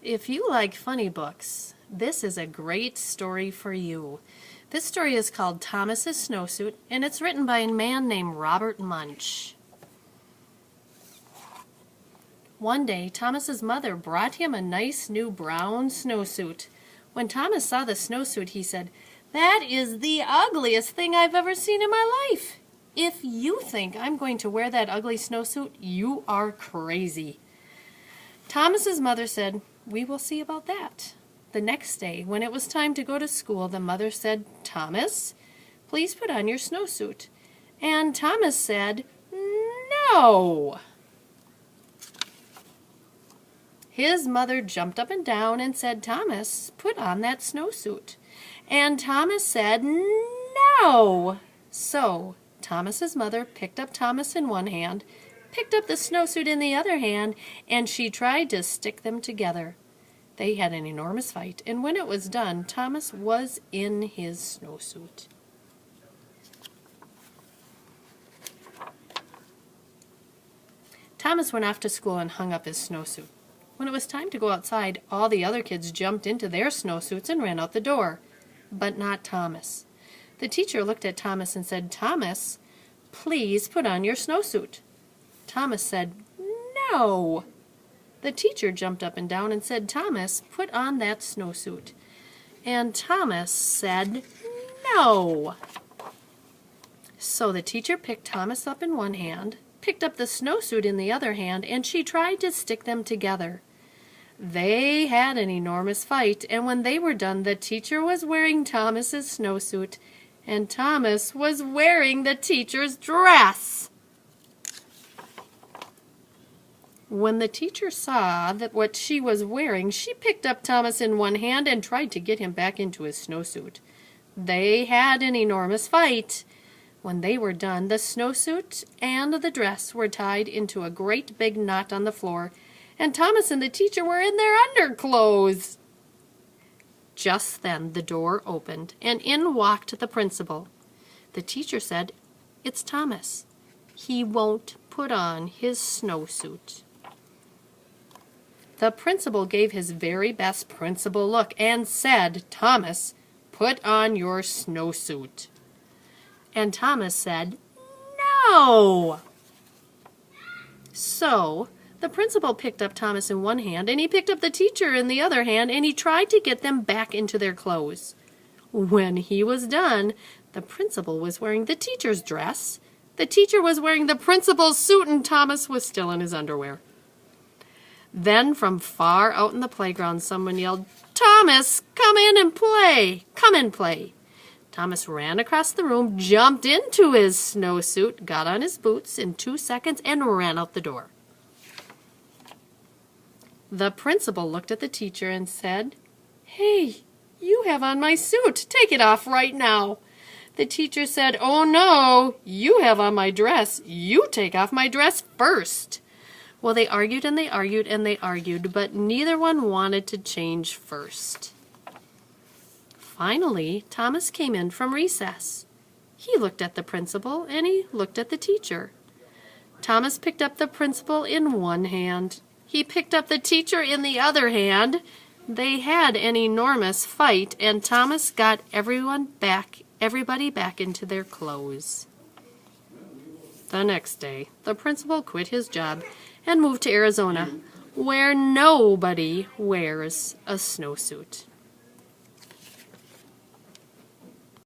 If you like funny books, this is a great story for you. This story is called Thomas's Snowsuit, and it's written by a man named Robert Munch. One day, Thomas's mother brought him a nice new brown snowsuit. When Thomas saw the snowsuit, he said, "That is the ugliest thing I've ever seen in my life. If you think I'm going to wear that ugly snowsuit, you are crazy." Thomas's mother said, "We will see about that." The next day, when it was time to go to school, the mother said, "Thomas, please put on your snowsuit." And Thomas said, "No." His mother jumped up and down and said, "Thomas, put on that snowsuit." And Thomas said, "No." So Thomas's mother picked up Thomas in one hand, picked up the snowsuit in the other hand, and she tried to stick them together. They had an enormous fight, and when it was done, Thomas was in his snowsuit. Thomas went off to school and hung up his snowsuit. When it was time to go outside, all the other kids jumped into their snowsuits and ran out the door, but not Thomas. The teacher looked at Thomas and said, "Thomas, please put on your snowsuit." Thomas said, "No." The teacher jumped up and down and said, "Thomas, put on that snowsuit." And Thomas said, "No." So the teacher picked Thomas up in one hand, picked up the snowsuit in the other hand, and she tried to stick them together. They had an enormous fight, and when they were done, the teacher was wearing Thomas's snowsuit, and Thomas was wearing the teacher's dress. When the teacher saw that what she was wearing, she picked up Thomas in one hand and tried to get him back into his snowsuit. They had an enormous fight. When they were done, the snowsuit and the dress were tied into a great big knot on the floor, and Thomas and the teacher were in their underclothes. Just then the door opened, and in walked the principal. The teacher said, "It's Thomas. He won't put on his snowsuit." The principal gave his very best principal look and said, "Thomas, put on your snowsuit." And Thomas said, "No." So the principal picked up Thomas in one hand, and he picked up the teacher in the other hand, and he tried to get them back into their clothes. When he was done, the principal was wearing the teacher's dress, the teacher was wearing the principal's suit, and Thomas was still in his underwear. Then from far out in the playground, someone yelled, "Thomas, come in and play! Come and play!" Thomas ran across the room, jumped into his snowsuit, got on his boots in 2 seconds, and ran out the door. The principal looked at the teacher and said, "Hey, you have on my suit. Take it off right now." The teacher said, "Oh no, you have on my dress. You take off my dress first." Well, they argued and they argued and they argued, but neither one wanted to change first. Finally, Thomas came in from recess. He looked at the principal and he looked at the teacher. Thomas picked up the principal in one hand. He picked up the teacher in the other hand. They had an enormous fight, and Thomas got everybody back into their clothes. The next day, the principal quit his job and moved to Arizona, where nobody wears a snowsuit.